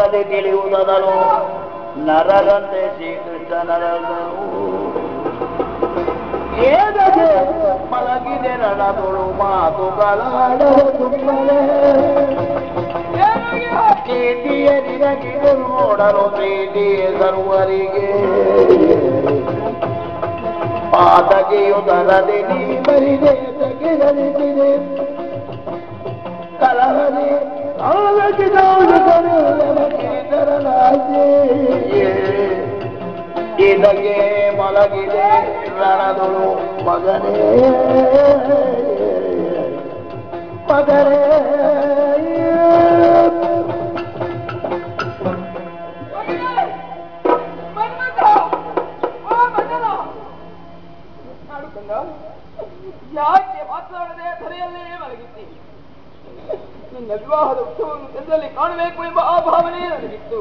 ತಿಳಿಯದೆ ತಿಳಿಯುವುದನು ನರರಂತೆ ಶ್ರೀಕೃಷ್ಣ ನರನು ಏದಗೆ ಮಲಗಿದೆ ರಣದೊಳು ಮಾತುಗಳಾಡಲು ತುಂಬಲೇ ಪ್ರೀತಿಯ ನಿನಗಿದು ನೋಡಲು ಪ್ರೀತಿಯ ಸರ್ವರಿಗೆ ಪಾತಕಿಯುದರದೆ ನೀ ಬರಿದೆ ತಗಿರಲಿದೆ ಕಲಹದೆ ಇದಕ್ಕೆ ಮಲಗಿದೆ ರಣದೊಳು ಮಗನೇ ಮಗನೇ ಯಾಕೆ ಮಾತನಾಡದೆ ಧರೆಯಲ್ಲೇ ಮಲಗಿದ್ದಿ? ನಿನ್ನ ವಿವಾಹದ ಉತ್ಸವವನ್ನು ಚಂದ್ರಲ್ಲಿ ಕಾಣಬೇಕು ಎಂಬ ಆ ಭಾವನೆ ನನಗಿತ್ತು.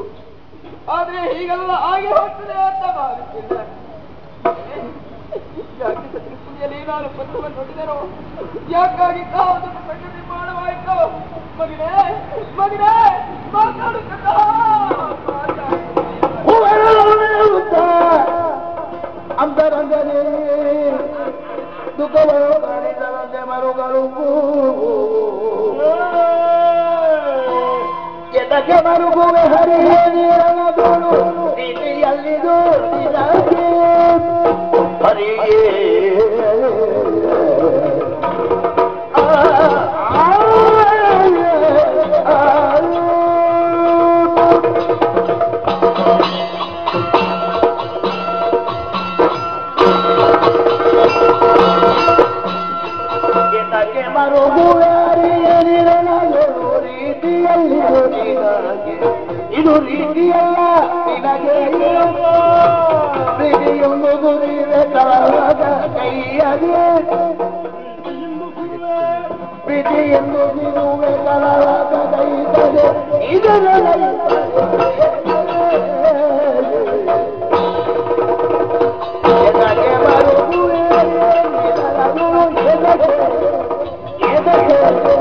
ಆದ್ರೆ ಹೀಗೆಲ್ಲ ಆಗಿ ಹೋಗ್ತದೆ ಅಂತ ಭಾವಿಸಿಲ್ಲ. ಯಾಕೆ ಸತ್ಯದಲ್ಲಿ ನಾನು ಪತ್ರವನ್ನು ನೋಡಿದೆನೋ, ಯಾಕಾಗಿ ಕಾವದನ್ನು ಕಂಡು ನಿರ್ಮಾಣವಾಯಿತು? ಮಗನೇ ಮಗನೇ ಮಾತಾಡುತ್ತ ಅಂತರಂಗನೇ ದುಃಖಗಳು ಕಾಣಿಸದಂತೆ ಮರುಗಳು ಎದಕ್ಕೆ ಮರುಗುವೆ ಹರಿಯೇ ನೀರನದೋಳು ಸ್ಥಿತಿಯಲ್ಲಿದು ಹರಿಯೇ ಇದು ರೀತಿಯಲ್ಲ ನಿನಗೆ ಪ್ರೀತಿಯೊಂದು ಗುರಿವೆ ಕಳವದ ಕೈಯದೆ ಪ್ರೀತಿಯೊಂದು ಗುರುವೆ ಕಳವದ ಕೈಯದೆ ಇದರ ಎದಕ್ಕೆ ಬರುವುವೆ ಎದಕ್ಕೆ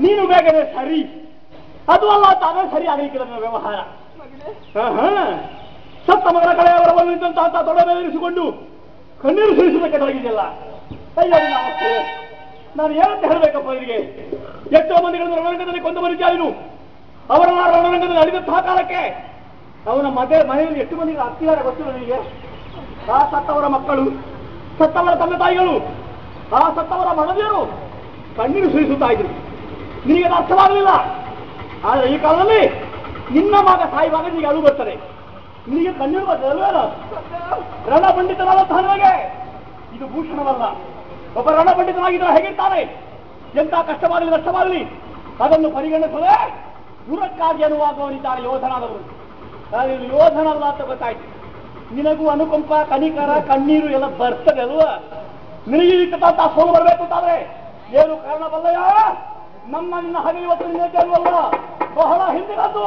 ನೀನು ಬೇಗನೆ ಸರಿ, ಅದು ಅಲ್ಲ ತಾನೇ ಸರಿ ಆಗಲಿಕ್ಕಿಲ್ಲ ನನ್ನ ವ್ಯವಹಾರ. ಸತ್ತ ಮಗಳ ಕಳೆಯವರ ಬಂದಂತಹ ತೊಡೆ ಮೇಲಿರಿಸಿಕೊಂಡು ಕಣ್ಣೀರು ಸುರಿಸುವುದಕ್ಕೆ ತೊಡಗಿದೆಯಲ್ಲ. ಅಯ್ಯೋ ಅವಸ್ಥೆ, ನಾನು ಏನಂತ ಹೇಳಬೇಕಪ್ಪ ಇವರಿಗೆ? ಎಷ್ಟೋ ಮಂದಿಗಳನ್ನು ರಣರಂಗದಲ್ಲಿ ಕೊಂದು ಬಂದಿದ್ದಾನು. ಅವರನ್ನ ರಣರಂಗದಲ್ಲಿ ಅಳಿದಂತಹ ಕಾಲಕ್ಕೆ ಅವನ ಮನೆಯಲ್ಲಿ ಎಷ್ಟು ಮಂದಿಗೆ ಅತ್ತಿದ್ದಾರೆ ಗೊತ್ತಿಲ್ಲ ನಿನಗೆ? ಆ ಸತ್ತವರ ಮಕ್ಕಳು, ಸತ್ತವರ ತಂದೆ ತಾಯಿಗಳು, ಆ ಸತ್ತವರ ಮಡದಿಯರು ಕಣ್ಣೀರು ಸುರಿಸುತ್ತಾ ಇದ್ರು. ನಿನಗೆ ಅದು ಅರ್ಥವಾಗಲಿಲ್ಲ. ಆದರೆ ಈ ಕಾಲದಲ್ಲಿ ನಿನ್ನ ಮಗ ಸಾಯುವಾಗ ನಿನಗೆ ಅಳು ಬರ್ತದೆ. ನಿನಗೆ ಕಣ್ಣೀರು ಬರ್ತದೆ ಅಲ್ವೇನೋ? ರಣ ಪಂಡಿತನಾದಂತಹ ನನಗೆ ಇದು ಭೂಷಣವಲ್ಲ. ಒಬ್ಬ ರಣ ಪಂಡಿತನಾಗಿದ್ದರೆ ಹೇಗಿರ್ತಾನೆ? ಎಂಥ ಕಷ್ಟವಾಗಲಿ ನಷ್ಟವಾಗಲಿ ಅದನ್ನು ಪರಿಗಣಿಸದೆ ದೂರಕ್ಕಾಗಿ ಅನುವಾಗುವವನಿದ್ದಾರೆ ಯೋಧನಾದವರು. ನಾನು ಯೋಧನಲ್ಲ ಅಂತ ಗೊತ್ತಾಯ್ತು. ನಿನಗೂ ಅನುಕಂಪ, ಕನಿಕರ, ಕಣ್ಣೀರು ಎಲ್ಲ ಬರ್ತದೆ ಅಲ್ವಾ? ನಿನಗೆ ಸೋಲು ಬರಬೇಕು ಅಂತಾದ್ರೆ ಏನು ಕಾರಣ ಬಲ್ಲಯ್ಯ? ನಮ್ಮ ನಿನ್ನ ಹಾಗೆ ಇವತ್ತು ನಿನ್ನ ಅಲ್ವಲ್ಲ, ಬಹಳ ಹಿಂದಿನದ್ದು.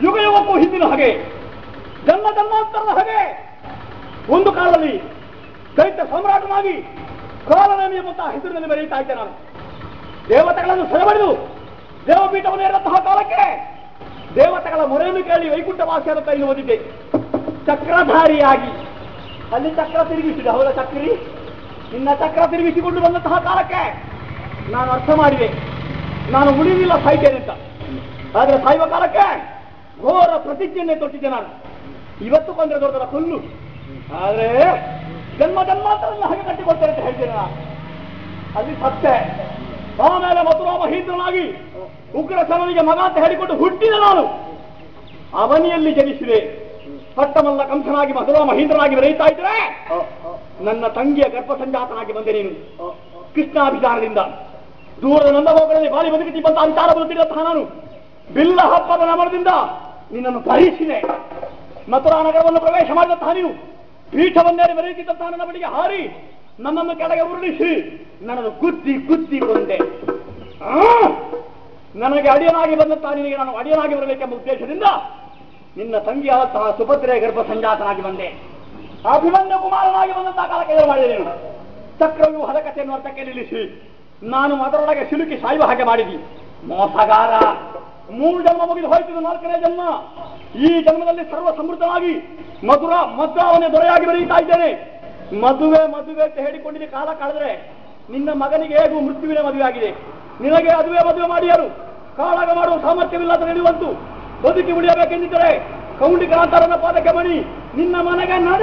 ಯುಗ ಯುಗಕ್ಕೂ ಹಿಂದಿನ ಹಾಗೆ ಜನ್ಮ ಜನ್ಮಾಂತರದ ಹಾಗೆ ಒಂದು ಕಾಲದಲ್ಲಿ ದೈತ್ಯ ಸಾಮ್ರಾಟನಾಗಿ ಕಾಲನೇಮಿ ಎಂಬಂತಹ ಹೆಸರಿನಲ್ಲಿ ಮೆರೆಯುತ್ತಾ ಇದ್ದೆ ನಾನು. ದೇವತೆಗಳನ್ನು ಸೆರೆಬಡಿದು ದೇವಪೀಠವನ್ನು ಏರಂತಹ ಕಾಲಕ್ಕೆ ದೇವತೆಗಳ ಮೊರೆಯನ್ನು ಕೇಳಿ ವೈಕುಂಠವಾಸಿಯಾದ ಕೈಲಿ ಓದಿದ್ದೆ. ಚಕ್ರಧಾರಿಯಾಗಿ ಅಲ್ಲಿ ಚಕ್ರ ತಿರುಗಿಸಿದೆ. ಅವರ ಚಕ್ರಿ ನಿನ್ನ ಚಕ್ರ ತಿರುಗಿಸಿಕೊಂಡು ಬಂದಂತಹ ಕಾಲಕ್ಕೆ ನಾನು ಅರ್ಥ ಮಾಡಿದೆ, ನಾನು ಉಳಿದಿಲ್ಲ ಸಾಯ್ತೇನೆ ಅಂತ. ಆದರೆ ಸಾಯುವ ಕಾಲಕ್ಕೆ ಘೋರ ಪ್ರತಿಜ್ಞೆಯನ್ನೇ ತೊಟ್ಟಿದ್ದೆ ನಾನು. ಇವತ್ತು ಬಂದ್ರೆ ದೊಡ್ಡದ ಕೊಲ್ಲು, ಆದರೆ ಜನ್ಮ ಜನ್ಮಾಂತರನ್ನ ಹಾಗೆ ಕಟ್ಟಿಕೊಡ್ತೇನೆ ಅಂತ ಹೇಳ್ತೇನೆ ನಾನು. ಅಲ್ಲಿ ಸತ್ತೆ. ಆಮೇಲೆ ಮಥುರಾ ಮಹೇಂದ್ರನಾಗಿ ಉಗ್ರಸೇನನಿಗೆ ಮಗ ಅಂತ ಹೇಳಿಕೊಂಡು ಹುಟ್ಟಿದ ನಾನು. ಅವನಿಯಲ್ಲಿ ಜನಿಸಿದೆ. ಪಟ್ಟಮಲ್ಲ ಕಂಸನಾಗಿ ಮಥುರಾ ಮಹೇಂದ್ರನಾಗಿ ಬೆರೆಯುತ್ತಾ ಇದ್ರೆ ನನ್ನ ತಂಗಿಯ ಗರ್ಭ ಸಂಜಾತನಾಗಿ ಬಂದೆ ನೀನು. ಕೃಷ್ಣಾಭಿಚಾರದಿಂದ ದೂರದ ನಂದಗೋಕರಲ್ಲಿ ಬಾಳಿ ಬದುಕಿ ಬಂದ ಅಂಚಾರ ಬರುತ್ತಿರುವಂತಹ ನಾನು ಬಿಲ್ಲ ಹಬ್ಬದ ನಮನದಿಂದ ನಿನ್ನನ್ನು ಭರಿಸಿದೆ. ಮಥುರಾ ನಗರವನ್ನು ಪ್ರವೇಶ ಮಾಡಿದಂತಹ ನೀವು ಪೀಠವನ್ನೇರಿ ಬೆರೆಯುತ್ತಿದ್ದಂತಹ ನನ್ನ ಬಳಿಗೆ ಹಾರಿ ನನ್ನನ್ನು ಕೆಳಗೆ ಉರುಳಿಸಿ ನನ್ನನ್ನು ಗುದ್ದಿ ಗುದ್ದಿ ಕೊಂಡೆ. ನನಗೆ ಅಡಿಯನಾಗಿ ಬಂದಂತಹ ನಿನಗೆ ನಾನು ಅಡಿಯನಾಗಿ ಬರಬೇಕೆಂಬ ಉದ್ದೇಶದಿಂದ ನಿನ್ನ ತಂಗಿಯಾದಂತಹ ಸುಭದ್ರೆಯ ಗರ್ಭ ಸಂಜಾತನಾಗಿ ಬಂದೆ. ಅಭಿಮನ್ಯು ಕುಮಾರನಾಗಿ ಬಂದಂತಹ ಕಾಲಕ್ಕೆ ಎದುರು ಮಾಡಿದೆ ನೀನು. ಚಕ್ರವ್ಯೂಹದ ಕಥೆಯನ್ನು ಅರ್ಥಕ್ಕೆ ನಿಲ್ಲಿಸಿ ನಾನು ಅದರೊಳಗೆ ಸಿಲುಕಿ ಸಾಯುವ ಹಾಗೆ ಮಾಡಿದಿ. ಮೋಸಗಾರ. 3 ಜನ್ಮ ಮುಗಿದು ಹೋಯ್ತು, 4ನೇ ಜನ್ಮ. ಈ ಜನ್ಮದಲ್ಲಿ ಸರ್ವ ಸಮೃದ್ಧವಾಗಿ ಮಧುರಾವನೇ ದೊರೆಯಾಗಿ ಬೆರೆಯುತ್ತಾ ಇದ್ದೇನೆ. ಮದುವೆ ಅಂತ ಹೇಳಿಕೊಂಡಿದ್ದ ಕಾಲ ಕಳೆದ್ರೆ ನಿನ್ನ ಮಗನಿಗೆ ಹೇಗೂ ಮೃತ್ಯುವಿನ ಮದುವೆ ಆಗಿದೆ. ನಿನಗೆ ಮದುವೆ ಮಾಡಿಯಾರು ಕಾಳಗ ಮಾಡುವ ಸಾಮರ್ಥ್ಯವಿಲ್ಲದ ನಡೆಯುವಂತು ಬದುಕಿ ಉಳಿಯಬೇಕೆಂದಿದ್ದರೆ ಕೌಂಡಿಕರಾಂತರನ ಪಾದಕ್ಕೆ ಮಣಿ ನಿನ್ನ ಮನೆಗೆ ನಡ